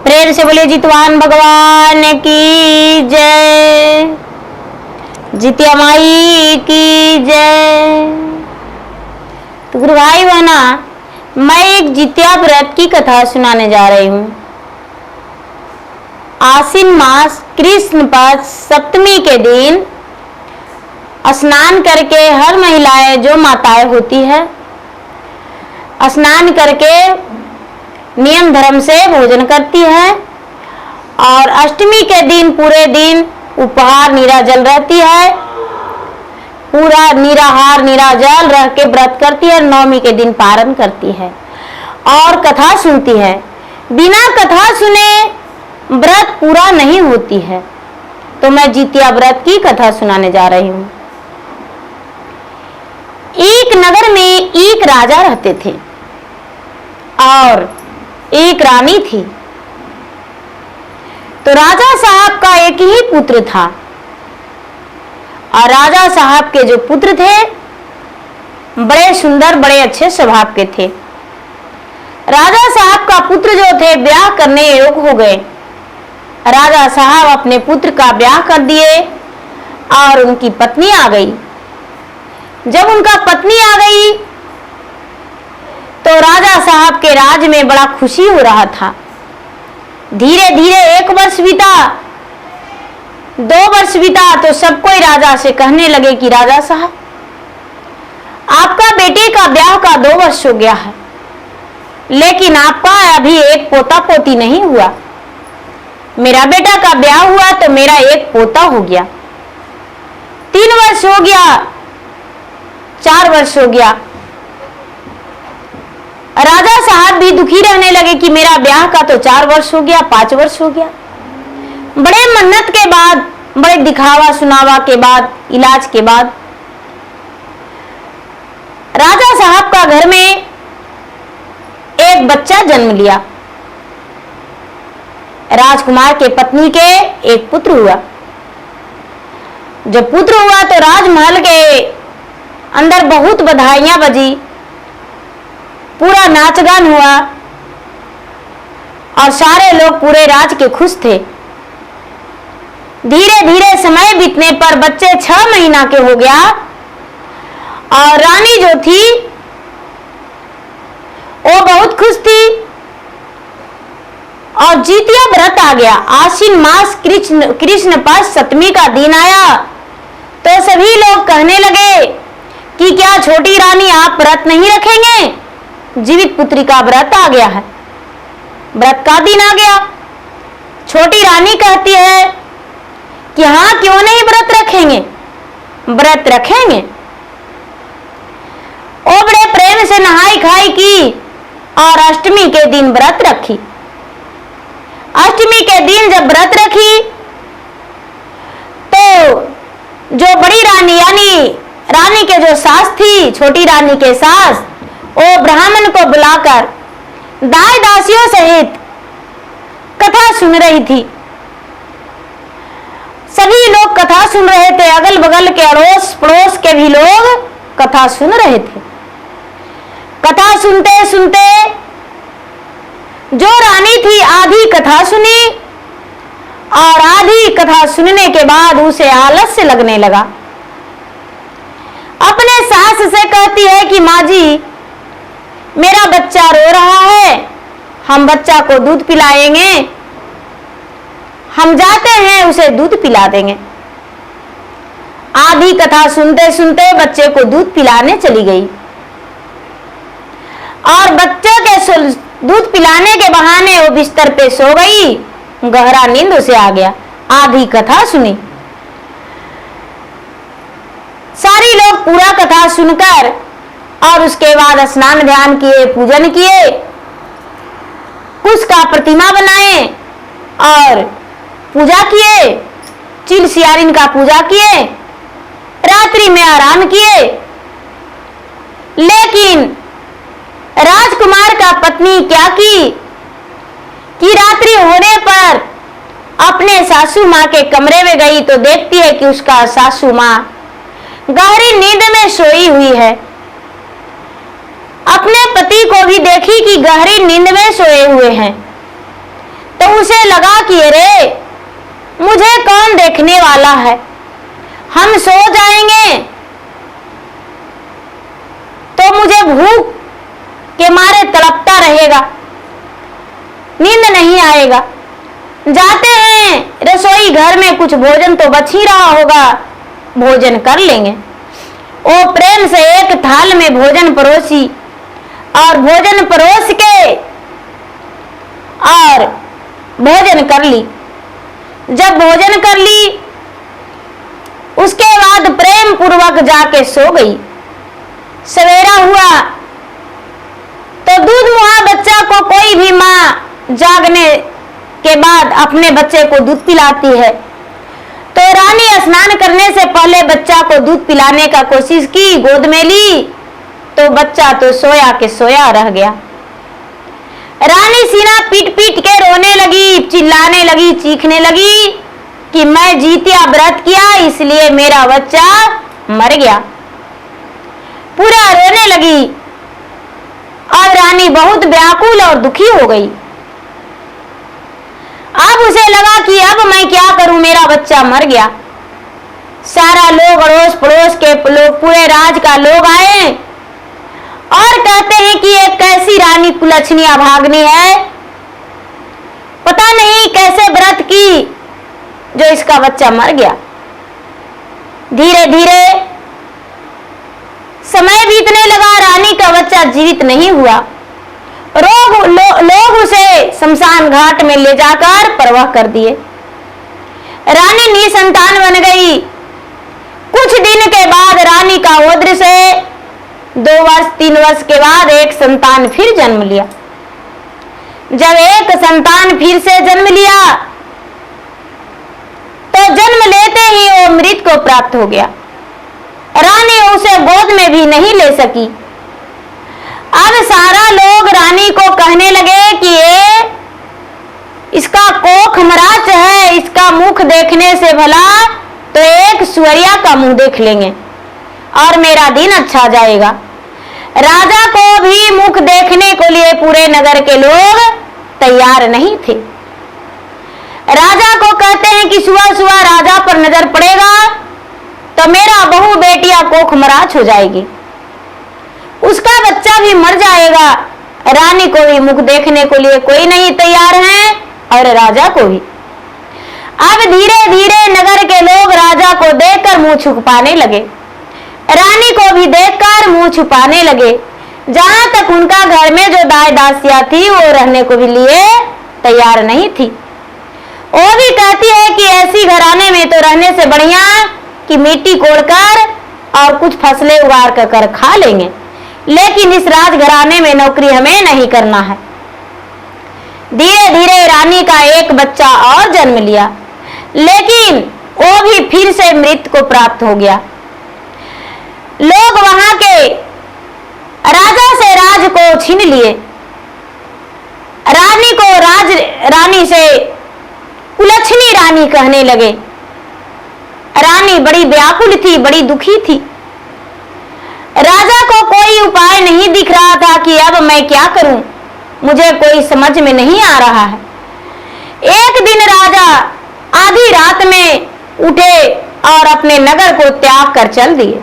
प्रेम से बोलिए जितवान भगवान की जय, जितिया माई की जय। तो गुरु भाई बहना, मैं एक जितिया व्रत की कथा सुनाने जा रही हूँ। आश्विन मास कृष्ण पक्ष सप्तमी के दिन स्नान करके हर महिलाएं जो माताएं होती है स्नान करके नियम धर्म से भोजन करती है और अष्टमी के दिन पूरे दिन उपहार निराजल रहती है, पूरा निराहार निराजल रह के व्रत करती है। नवमी के दिन पारण करती है और कथा सुनती है। बिना कथा सुने व्रत पूरा नहीं होती है। तो मैं जितिया व्रत की कथा सुनाने जा रही हूँ। एक नगर में एक राजा रहते थे और एक रानी थी। तो राजा साहब का एक ही पुत्र था और राजा साहब के जो पुत्र थे बड़े सुंदर बड़े अच्छे स्वभाव के थे। राजा साहब का पुत्र जो थे ब्याह करने योग्य हो गए। राजा साहब अपने पुत्र का ब्याह कर दिए और उनकी पत्नी आ गई। जब उनका पत्नी आ गई तो राजा साहब के राज में बड़ा खुशी हो रहा था। धीरे धीरे 1 वर्ष बीता, 2 वर्ष बीता तो सब कोई राजा से कहने लगे कि राजा साहब, आपका बेटे का ब्याह का 2 वर्ष हो गया है, लेकिन आपका अभी एक पोता पोती नहीं हुआ। मेरा बेटा का ब्याह हुआ तो मेरा एक पोता हो गया। 3 वर्ष हो गया, 4 वर्ष हो गया। राजा साहब भी दुखी रहने लगे कि मेरा ब्याह का तो 4 वर्ष हो गया, 5 वर्ष हो गया। बड़े मन्नत के बाद, बड़े दिखावा सुनावा के बाद, इलाज के बाद राजा साहब का घर में एक बच्चा जन्म लिया। राजकुमार के पत्नी के एक पुत्र हुआ। जब पुत्र हुआ तो राजमहल के अंदर बहुत बधाइयां बजी, पूरा नाचगान हुआ और सारे लोग पूरे राज के खुश थे। धीरे धीरे समय बीतने पर बच्चे 6 महीना के हो गया और रानी जो थी वो बहुत खुश थी। और जितिया व्रत आ गया। आश्विन मास कृष्ण पक्ष सप्तमी का दिन आया तो सभी लोग कहने लगे कि क्या छोटी रानी आप व्रत नहीं रखेंगे? जीवित पुत्री का व्रत आ गया है, व्रत का दिन आ गया। छोटी रानी कहती है कि हाँ, क्यों नहीं व्रत रखेंगे, व्रत रखेंगे। वो बड़े प्रेम से नहाई खाई की और अष्टमी के दिन व्रत रखी। अष्टमी के दिन जब व्रत रखी तो जो बड़ी रानी यानी रानी के जो सास थी, छोटी रानी के सास, वो ब्राह्मण को बुलाकर दाई दासियों सहित कथा सुन रही थी। सभी लोग कथा सुन रहे थे, अगल बगल के अड़ोस पड़ोस के भी लोग कथा सुन रहे थे। कथा सुनते सुनते जो रानी थी आधी कथा सुनी और आधी कथा सुनने के बाद उसे आलस्य लगने लगा। अपने सास से कहती है कि माँ जी, मेरा बच्चा रो रहा है, हम बच्चा को दूध पिलाएंगे, हम जाते हैं उसे दूध पिला देंगे। आधी कथा सुनते सुनते बच्चे को दूध पिलाने चली गई और बच्चे के दूध पिलाने के बहाने वो बिस्तर पे सो गई। गहरा नींद उसे आ गया। आधी कथा सुनी। सारी लोग पूरा कथा सुनकर और उसके बाद स्नान ध्यान किए, पूजन किए, कुश का प्रतिमा बनाए और पूजा किए, चिल सियारिन का पूजा किए, रात्रि में आराम किए। लेकिन राजकुमार का पत्नी क्या की कि रात्रि होने पर अपने सासू माँ के कमरे में गई तो देखती है कि उसका सासू माँ गहरी नींद में सोई हुई है। अपने पति को भी देखी कि गहरी नींद में सोए हुए हैं तो उसे लगा कि अरे मुझे कौन देखने वाला है, हम सो जाएंगे तो मुझे भूख के मारे तड़पता रहेगा, नींद नहीं आएगा। जाते हैं रसोई घर में, कुछ भोजन तो बच ही रहा होगा, भोजन कर लेंगे। वो प्रेम से एक थाल में भोजन परोसी और भोजन परोस के और भोजन कर ली। जब भोजन कर ली उसके बाद प्रेम पूर्वक जाके सो गई। सवेरा हुआ तो दूध मुहा बच्चा को कोई भी माँ जागने के बाद अपने बच्चे को दूध पिलाती है, तो रानी स्नान करने से पहले बच्चा को दूध पिलाने का कोशिश की, गोद में ली तो बच्चा तो सोया के सोया रह गया। रानी सीना पीट पीट के रोने लगी, चिल्लाने लगी, चीखने लगी कि मैं जीतिया व्रत किया इसलिए मेरा बच्चा मर गया। पूरा रोने लगी और रानी बहुत व्याकुल और दुखी हो गई। अब उसे लगा कि अब मैं क्या करूं, मेरा बच्चा मर गया। सारा लोग अड़ोस पड़ोस के लोग, पूरे राज का लोग आए और कहते हैं कि एक कैसी रानी कुलच्छनी अभाग्नि है, पता नहीं कैसे व्रत की जो इसका बच्चा मर गया। धीरे धीरे समय बीतने लगा, रानी का बच्चा जीवित नहीं हुआ। लोग उसे शमशान घाट में ले जाकर परवाह कर दिए। रानी निसंतान बन गई। कुछ दिन के बाद रानी का ओद्र से 2 वर्ष 3 वर्ष के बाद एक संतान फिर जन्म लिया। जब एक संतान फिर से जन्म लिया तो जन्म लेते ही वो मृत को प्राप्त हो गया। रानी उसे गोद में भी नहीं ले सकी। अब सारा लोग रानी को कहने लगे कि ये इसका कोख मराच है, इसका मुख देखने से भला तो एक सुअरिया का मुंह देख लेंगे और मेरा दिन अच्छा जाएगा। राजा को भी मुख देखने को लिए पूरे नगर के लोग तैयार नहीं थे। राजा को कहते हैं कि सुबह सुबह राजा पर नजर पड़ेगा तो मेरा बहू बेटिया कोख मराच हो जाएगी, उसका बच्चा भी मर जाएगा। रानी को भी मुख देखने को लिए कोई नहीं तैयार है और राजा को भी। अब धीरे धीरे नगर के लोग राजा को देखकर मुंह छुपाने लगे, रानी को भी देखकर मुंह छुपाने लगे। जहां तक उनका घर में जो दाई दासियां थी वो रहने को भी लिए तैयार नहीं थी। वो भी कहती है कि ऐसी घराने में तो रहने से बढ़िया कि मिट्टी कोड़कर और कुछ फसलें उगाड़ कर खा लेंगे, लेकिन इस राजघराने में नौकरी हमें नहीं करना है। धीरे धीरे रानी का एक बच्चा और जन्म लिया, लेकिन वो भी फिर से मृत को प्राप्त हो गया। लोग वहां के राजा से राज को छीन लिए। रानी को रानी से कुलच्छनी रानी कहने लगे। रानी बड़ी व्याकुल थी, बड़ी दुखी थी। राजा को कोई उपाय नहीं दिख रहा था कि अब मैं क्या करूं, मुझे कोई समझ में नहीं आ रहा है। एक दिन राजा आधी रात में उठे और अपने नगर को त्याग कर चल दिए।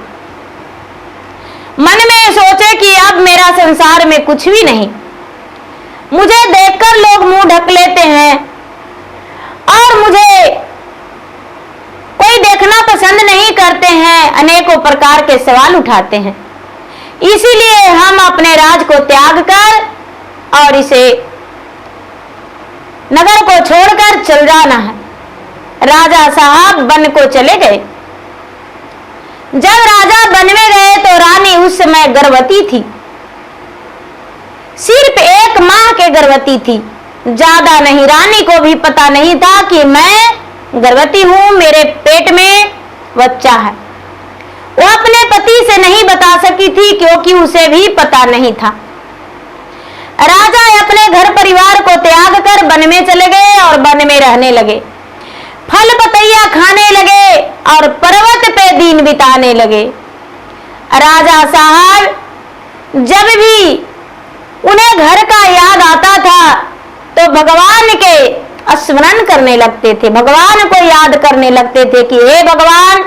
मन में सोचे कि अब मेरा संसार में कुछ भी नहीं, मुझे देखकर लोग मुंह ढक लेते हैं और मुझे कोई देखना पसंद नहीं करते हैं, अनेकों प्रकार के सवाल उठाते हैं। इसीलिए हम अपने राज को त्याग कर और इसे नगर को छोड़कर चल जाना है। राजा साहब वन को चले गए। जब राजा वन में गए तो रानी उस समय गर्भवती थी, सिर्फ 1 माह के गर्भवती थी, ज्यादा नहीं। रानी को भी पता नहीं था कि मैं गर्भवती हूं, मेरे पेट में बच्चा है। वो अपने पति से नहीं बता सकी थी क्योंकि उसे भी पता नहीं था। राजा अपने घर परिवार को त्याग कर वन में चले गए और वन में रहने लगे। फल पतैया खाने लगे और पर्वत पे दिन बिताने लगे। राजा साहब जब भी उन्हें घर का याद आता था तो भगवान के स्मरण करने लगते थे, भगवान को याद करने लगते थे कि हे भगवान,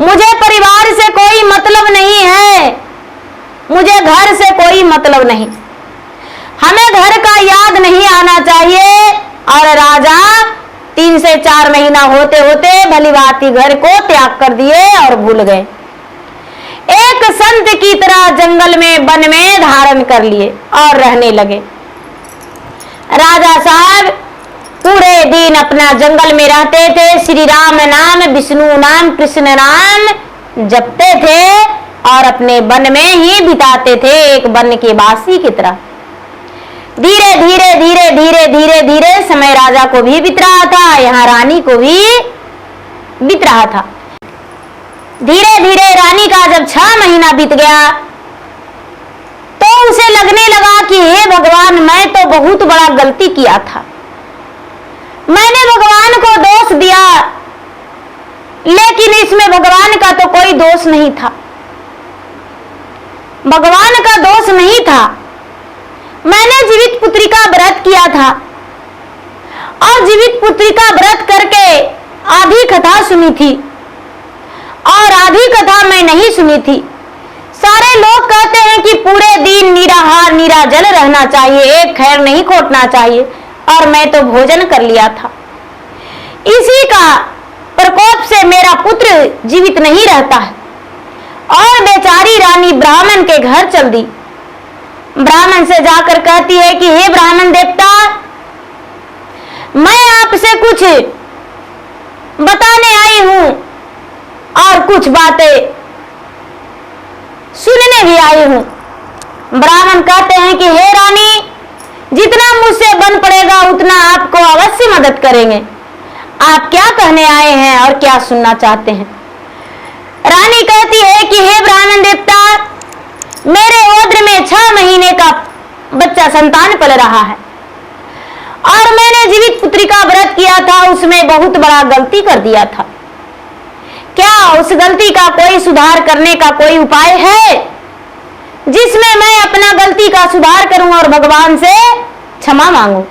मुझे परिवार से कोई मतलब नहीं है, मुझे घर से कोई मतलब नहीं, हमें घर का याद नहीं आना चाहिए। और राजा 3 से 4 महीना होते होते भली भांति घर को त्याग कर दिए और भूल गए। एक संत की तरह जंगल में, वन में धारण कर लिए और रहने लगे। राजा साहब पूरे दिन अपना जंगल में रहते थे, श्री राम नाम, विष्णु नाम, कृष्ण नाम जपते थे और अपने वन में ही बिताते थे, एक वन के वासी की तरह। धीरे धीरे धीरे धीरे धीरे धीरे समय राजा को भी बीत रहा था, यहाँ रानी को भी बीत रहा था। धीरे धीरे रानी का जब 6 महीना बीत गया तो उसे लगने लगा कि हे भगवान, मैं तो बहुत बड़ा गलती किया था, मैंने भगवान को दोष दिया, लेकिन इसमें भगवान का तो कोई दोष नहीं था, भगवान का दोष नहीं था। मैंने जीवित पुत्री का व्रत किया था और जीवित पुत्री का व्रत करके आधी कथा सुनी थी और आधी कथा मैं नहीं सुनी थी। सारे लोग कहते हैं कि पूरे दिन निराहार निराजल रहना चाहिए, एक खैर नहीं खोटना चाहिए, और मैं तो भोजन कर लिया था। इसी का प्रकोप से मेरा पुत्र जीवित नहीं रहता है। और बेचारी रानी ब्राह्मण के घर चल दी। ब्राह्मण से जाकर कहती है कि हे ब्राह्मण देवता, मैं आपसे कुछ बताने आई हूं और कुछ बातें सुनने भी आई हूं। ब्राह्मण कहते हैं कि हे रानी, जितना मुझसे बन पड़ेगा उतना आपको अवश्य मदद करेंगे। आप क्या कहने आए हैं और क्या सुनना चाहते हैं? रानी कहती है कि हे ब्राह्मण देवता, मेरे ओद्र में 6 महीने का बच्चा संतान पल रहा है और मैंने जीवित पुत्री का व्रत किया था, उसमें बहुत बड़ा गलती कर दिया था। क्या उस गलती का कोई सुधार करने का कोई उपाय है जिसमें मैं अपना गलती का सुधार करूं और भगवान से क्षमा मांगूं?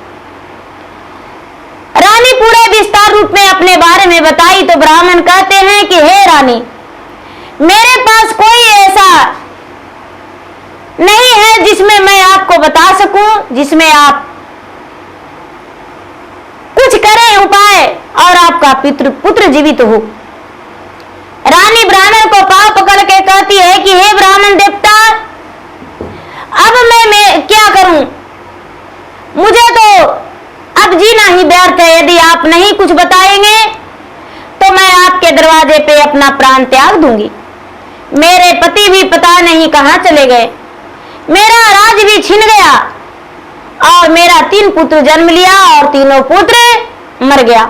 रानी पूरे विस्तार रूप में अपने बारे में बताई तो ब्राह्मण कहते हैं कि हे रानी, मेरे पास कोई ऐसा नहीं है जिसमें मैं आपको बता सकूं, जिसमें आप कुछ करें उपाय और आपका पुत्र जीवित हो। रानी ब्राह्मण को पांव पकड़ के कहती है कि हे ब्राह्मण देवता, अब मैं क्या करूं? मुझे तो अब जीना ही व्यर्थ है। यदि आप नहीं कुछ बताएंगे तो मैं आपके दरवाजे पे अपना प्राण त्याग दूंगी। मेरे पति भी पता नहीं कहां चले गए, मेरा राज भी छिन गया और मेरा 3 पुत्र जन्म लिया और तीनों पुत्र मर गया।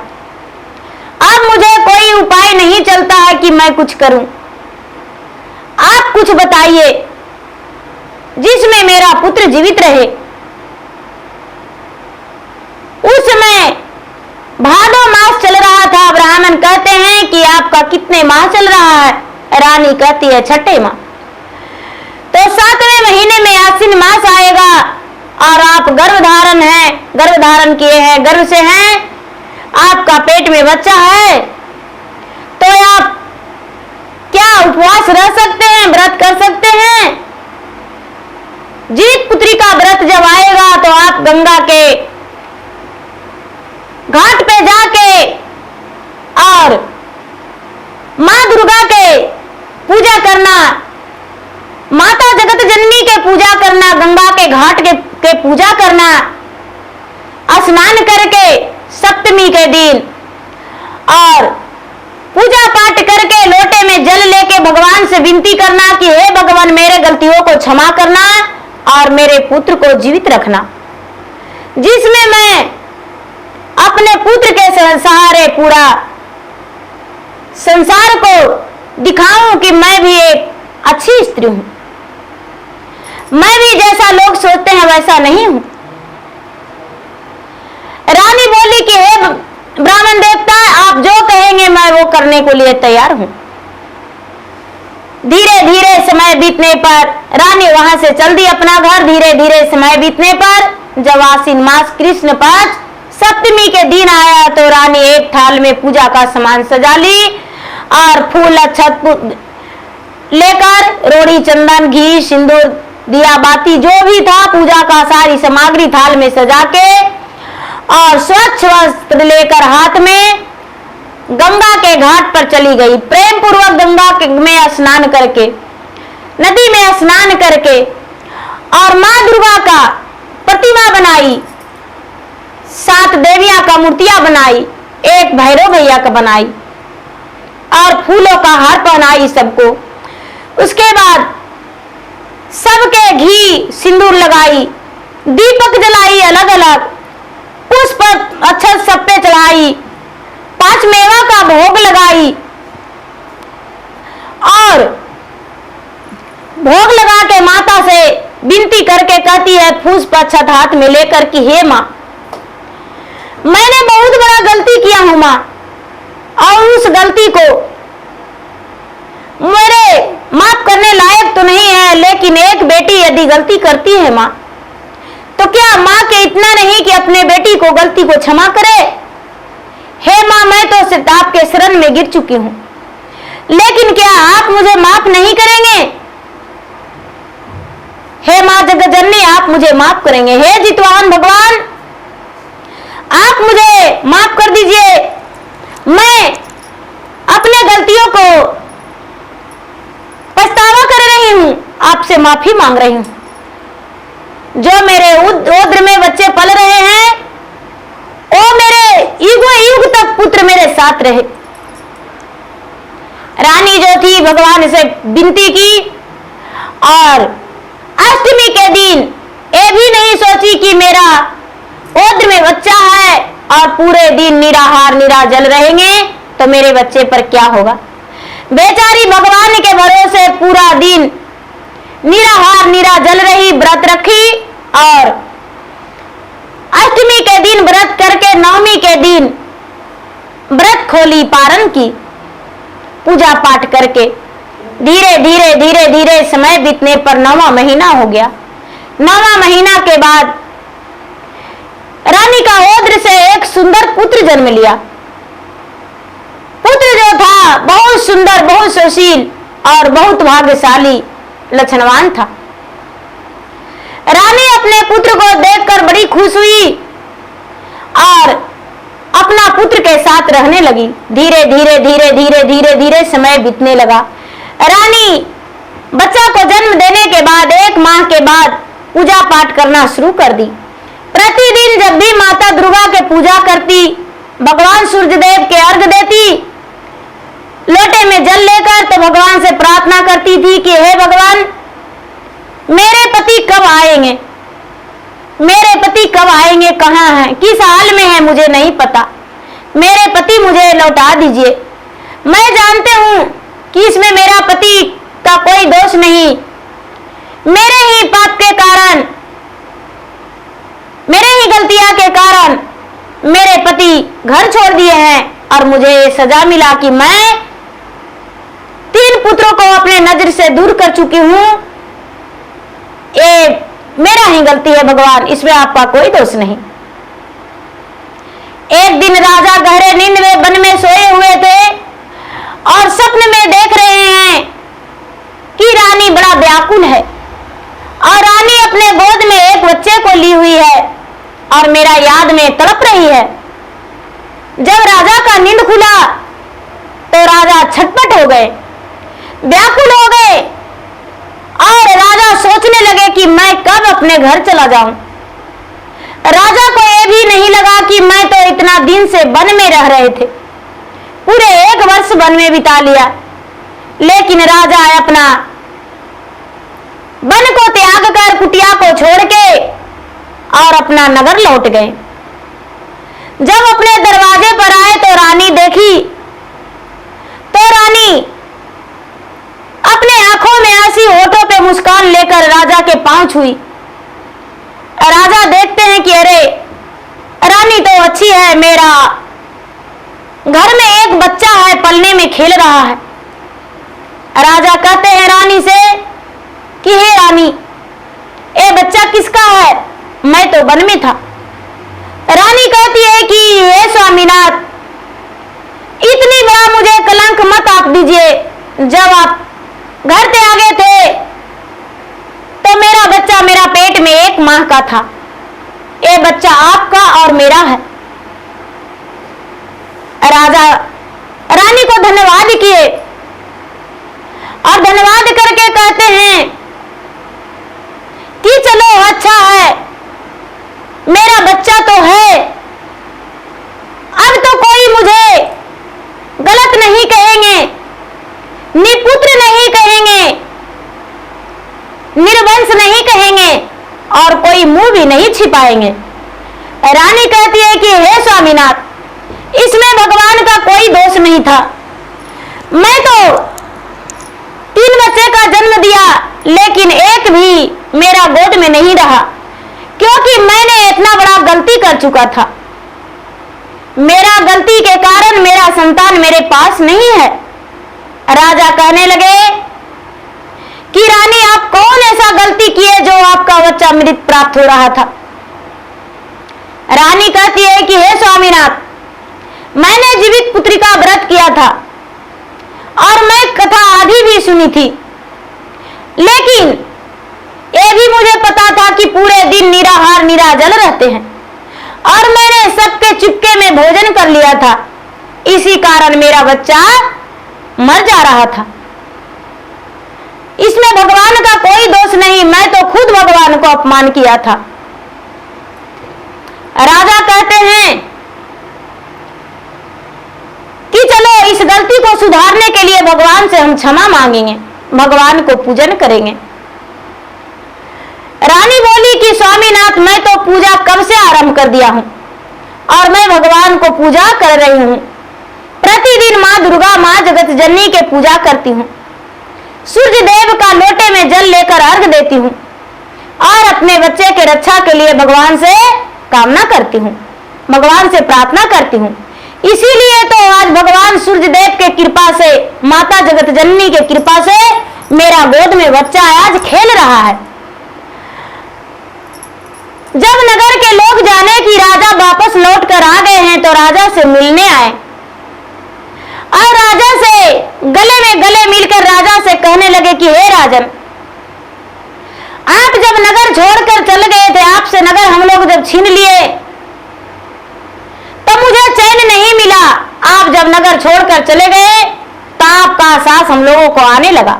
अब मुझे कोई उपाय नहीं चलता है कि मैं कुछ करूं। आप कुछ बताइए जिसमें मेरा पुत्र जीवित रहे। उस समय भादो मास चल रहा था। ब्राह्मण कहते हैं कि आपका कितने माह चल रहा है? रानी कहती है 6ठे माह। तो 7वें महीने में आश्विन मास आएगा और आप गर्भधारण हैं, गर्भधारण किए हैं, गर्भ से हैं, आपका पेट में बच्चा है, तो आप क्या उपवास रह सकते हैं, व्रत कर सकते हैं? जीवित पुत्री का व्रत जब आएगा तो आप गंगा के घाट पे जाके और मां दुर्गा के पूजा करना, माता जगत जननी के पूजा करना, गंगा के घाट के पूजा करना, स्नान करके सप्तमी के दिन और पूजा पाठ करके लोटे में जल लेके भगवान से विनती करना कि हे भगवान, मेरे गलतियों को क्षमा करना और मेरे पुत्र को जीवित रखना, जिसमें मैं अपने पुत्र के सहारे पूरा संसार को दिखाऊं कि मैं भी एक अच्छी स्त्री हूं, मैं भी जैसा लोग सोचते हैं वैसा नहीं हूं। रानी बोली कि हे ब्राह्मण देवता, आप जो कहेंगे मैं वो करने को लिए तैयार हूं। धीरे धीरे समय बीतने पर रानी वहां से चल दी अपना घर। धीरे धीरे समय बीतने पर जब आश्विन मास कृष्ण पक्ष सप्तमी दिन आया तो रानी एक थाल में पूजा का सामान सजा ली और फूल अक्षत लेकर रोड़ी, चंदन, घी, सिंदूर, दिया बाती जो भी था पूजा का सारी सामग्री थाल में सजा के और स्वच्छ वस्त्र लेकर हाथ में गंगा के घाट पर चली गई। प्रेम पूर्वक गंगा में स्नान करके, नदी में स्नान करके और माँ दुर्गा का प्रतिमा बनाई, 7 देवियां का मूर्तियां बनाई, एक भैरव भैया का बनाई और फूलों का हार पहनाई सबको। उसके बाद सबके घी सिंदूर लगाई, दीपक जलाई अलग अलग, पुष्प अक्षत सब पे चढ़ाई, 5 मेवा का भोग लगाई और भोग लगा के माता से विनती करके कहती है पुष्प अक्षत हाथ में लेकर कि हे माँ, मैंने बहुत बड़ा गलती किया हूं माँ, और उस गलती को मेरे माफ करने लायक तो नहीं है, लेकिन एक बेटी यदि गलती करती है माँ, तो क्या माँ के इतना नहीं कि अपने बेटी को गलती को क्षमा करे? हे माँ, मैं तो सिर्फ आपके शरण में गिर चुकी हूं, लेकिन क्या आप मुझे माफ नहीं करेंगे? हे माँ जगतजननी, आप मुझे माफ करेंगे? हे जितवाहन भगवान, आप मुझे माफ कर दीजिए, मैं अपने गलतियों को पछतावा कर रही हूं, आपसे माफी मांग रही हूं। जो मेरे उदर में बच्चे पल रहे हैं वो मेरे युग युग तक पुत्र मेरे साथ रहे। रानी जो थी भगवान से विनती की और अष्टमी के दिन ये भी नहीं सोची कि मेरा उदर में बच्चा है और पूरे दिन निराहार निराजल रहेंगे तो मेरे बच्चे पर क्या होगा। बेचारी भगवान के भरोसे पूरा दिन निराहार निराजल रही, व्रत रखी और अष्टमी के दिन व्रत करके नवमी के दिन व्रत खोली, पारण की, पूजा पाठ करके धीरे धीरे धीरे धीरे समय बीतने पर 9वां महीना हो गया। 9वां महीना के बाद रानी का उदर से एक सुंदर पुत्र जन्म लिया। पुत्र जो था बहुत सुंदर, बहुत सुशील और बहुत भाग्यशाली लक्षणवान था। रानी अपने पुत्र को देखकर बड़ी खुश हुई और अपना पुत्र के साथ रहने लगी। धीरे धीरे धीरे धीरे धीरे धीरे समय बीतने लगा। रानी बच्चा को जन्म देने के बाद 1 माह के बाद पूजा पाठ करना शुरू कर दी। प्रतिदिन जब भी माता दुर्गा के पूजा करती, भगवान सूर्यदेव के अर्घ देती, लोटे में जल लेकर तो भगवान से प्रार्थना करती थी कि हे भगवान, मेरे पति कब आएंगे, मेरे पति कब आएंगे, कहाँ हैं, किस हाल में है मुझे नहीं पता, मेरे पति मुझे लौटा दीजिए। मैं जानते हूं कि इसमें मेरा पति का कोई दोष नहीं, मेरे ही पाप के कारण, मेरे ही गलतियां के कारण मेरे पति घर छोड़ दिए हैं और मुझे सजा मिला कि मैं 3 पुत्रों को अपने नजर से दूर कर चुकी हूं। ये मेरा ही गलती है भगवान, इसमें आपका कोई दोष नहीं। एक दिन राजा गहरे नींद में वन में सोए हुए थे और स्वप्न में देख रहे हैं कि रानी बड़ा व्याकुल है और रानी अपने गोद में एक बच्चे को ली हुई है और मेरा याद में तड़प रही है। जब राजा का नींद खुला तो राजा छटपट हो गए, व्याकुल हो गए और राजा सोचने लगे कि मैं कब अपने घर चला जाऊं। राजा को यह भी नहीं लगा कि मैं तो इतना दिन से वन में रह रहे थे, पूरे 1 वर्ष वन में बिता लिया, लेकिन राजा अपना वन को त्याग कर कुटिया को छोड़ के और अपना नगर लौट गए। जब अपने दरवाजे पर आए तो रानी देखी तो रानी अपने आंखों में ऐसी होठों पे मुस्कान लेकर राजा के पांव छुई। राजा देखते हैं कि अरे रानी तो अच्छी है, मेरा घर में एक बच्चा है पलने में खेल रहा है। राजा कहते हैं रानी से कि हे रानी, ये बच्चा किसका है, मैं तो वन में था। रानी कहती है कि ये लीजिए, जब आप घर से आ गए थे तो मेरा बच्चा मेरा पेट में 1 माह का था। ये बच्चा आपका और मेरा है। राजा रानी को धन्यवाद किए और धन्यवाद करके कहते हैं कि चलो अच्छा है, मेरा बच्चा तो है, अब तो कोई मुझे गलत नहीं कहेंगे, निपुत्र नहीं कहेंगे, निर्वंश नहीं कहेंगे और कोई मुंह भी नहीं छिपाएंगे। रानी कहती है कि हे स्वामीनाथ, इसमें भगवान का कोई दोष नहीं था। मैं तो 3 बच्चे का जन्म दिया, लेकिन एक भी मेरा गोद में नहीं रहा, क्योंकि मैंने इतना बड़ा गलती कर चुका था। मेरा गलती के कारण मेरा संतान मेरे पास नहीं है। राजा कहने लगे कि रानी, आप कौन ऐसा गलती किए जो आपका बच्चा मृत प्राप्त हो रहा था? रानी कहती है कि हे स्वामीनाथ, मैंने जीवित पुत्री का व्रत किया था और मैं कथा आधी भी सुनी थी, लेकिन यह भी मुझे पता था कि पूरे दिन निराहार निराजल रहते हैं और मैंने सबके चुपके में भोजन कर लिया था। इसी कारण मेरा बच्चा मर जा रहा था। इसमें भगवान का कोई दोष नहीं, मैं तो खुद भगवान को अपमान किया था। राजा कहते हैं कि चलो इस गलती को सुधारने के लिए भगवान से हम क्षमा मांगेंगे, भगवान को पूजन करेंगे। रानी बोली कि स्वामीनाथ, मैं तो पूजा कब से आरंभ कर दिया हूं और मैं भगवान को पूजा कर रही हूं। प्रतिदिन माँ दुर्गा, माँ जगत जननी के पूजा करती हूँ, सूर्य देव का लोटे में जल लेकर अर्घ देती हूँ और अपने बच्चे के रक्षा के लिए भगवान से कामना करती हूँ, भगवान से प्रार्थना करती हूँ। इसीलिए तो आज भगवान सूर्य देव के कृपा से, माता जगत जननी के कृपा से मेरा गोद में बच्चा आज खेल रहा है। जब नगर के लोग जाने कि राजा वापस लौट कर आ गए हैं तो राजा से मिलने आए और राजा से गले में गले मिलकर राजा से कहने लगे कि हे राजन, आप जब नगर छोड़कर चल गए थे, आपसे नगर हम लोग जब छीन लिए तो मुझे चैन नहीं मिला। आप जब नगर छोड़कर चले गए तो आपका एहसास हम लोगों को आने लगा।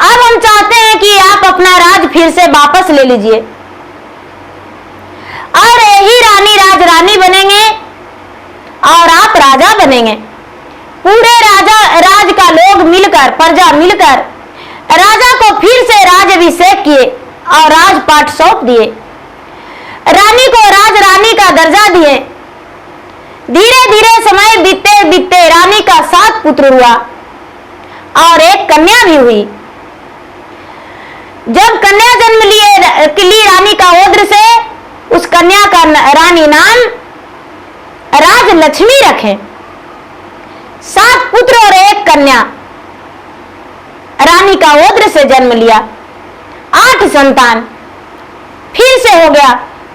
अब हम चाहते हैं कि आप अपना राज फिर से वापस ले लीजिए और यही रानी राजरानी बनेंगे और आप राजा बनेंगे। पूरे राज का लोग मिलकर, प्रजा मिलकर राजा को फिर से राजाभिषेक किए और राजपाट सौंप दिए। रानी को राजरानी का दर्जा दिए। धीरे धीरे समय बीतते बीतते रानी का 7 पुत्र हुआ और एक कन्या भी हुई। जब कन्या जन्म ली रानी का ओद्र से, उस कन्या का रानी नाम राजलक्ष्मी रखे। 7 पुत्र और एक कन्या रानी का ओद्र से जन्म लिया। 8 संतान फिर से हो गया।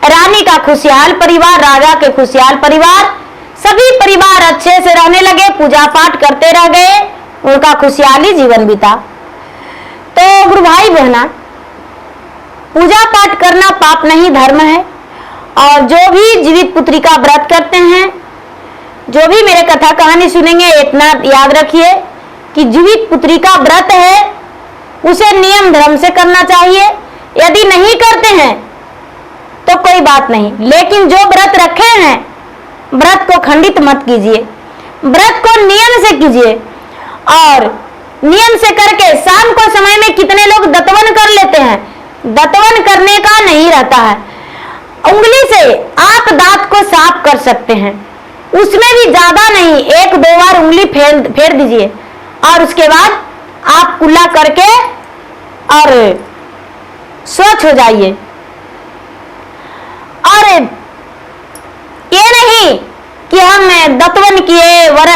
रानी का खुशहाल परिवार, राजा के खुशहाल परिवार, सभी परिवार अच्छे से रहने लगे, पूजा पाठ करते रह गए, उनका खुशहाली जीवन बीता। तो गुरु भाई बहना, पूजा पाठ करना पाप नहीं धर्म है। और जो भी जीवित पुत्री का व्रत करते हैं, जो भी मेरे कथा कहानी सुनेंगे, इतना याद रखिए कि जीवित पुत्री का व्रत है, उसे नियम धर्म से करना चाहिए। यदि नहीं करते हैं तो कोई बात नहीं, लेकिन जो व्रत रखे हैं, व्रत को खंडित मत कीजिए, व्रत को नियम से कीजिए। और नियम से करके शाम को समय में कितने लोग दतवन कर लेते हैं, दतवन करने का नहीं रहता है। उंगली से आप दांत को साफ कर सकते हैं, उसमें भी ज्यादा नहीं, 1-2 बार उंगली फेर दीजिए और उसके बाद आप कुल्ला करके और स्वच्छ हो जाइए। और ये नहीं कि हम दतवन किए और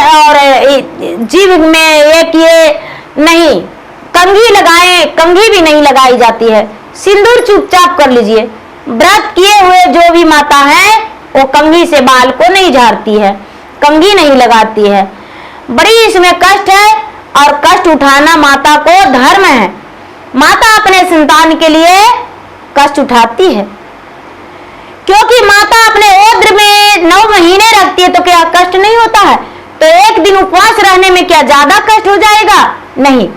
जीभ में ये किए, नहीं, कंघी लगाएं, कंघी भी नहीं लगाई जाती है, सिंदूर चुपचाप कर लीजिए। व्रत किए हुए जो भी माता है वो कंघी से बाल को नहीं झाड़ती है, कंघी नहीं लगाती है। बड़ी इसमें कष्ट है और कष्ट उठाना माता को धर्म है। माता अपने संतान के लिए कष्ट उठाती है, क्योंकि माता अपने ओद्र में 9 महीने रखती है, तो क्या कष्ट नहीं होता है? तो एक दिन उपवास रहने में क्या ज्यादा कष्ट हो जाएगा? नहीं।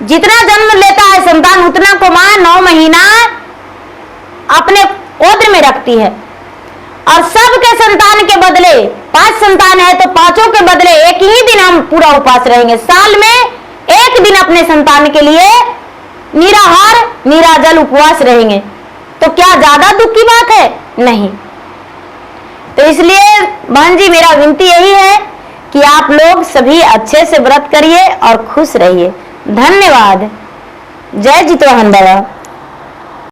जितना जन्म लेता है संतान उतना को मां 9 महीना अपने ओद्र में रखती है। और सबके संतान के बदले 5 संतान है तो 5 के बदले एक ही दिन हम पूरा उपवास रहेंगे। साल में एक दिन अपने संतान के लिए निराहार निराजल उपवास रहेंगे, तो क्या ज्यादा दुख की बात है? नहीं। तो इसलिए बहन जी मेरा विनती यही है कि आप लोग सभी अच्छे से व्रत करिए और खुश रहिए। धन्यवाद। जय जितवाहन बाबा।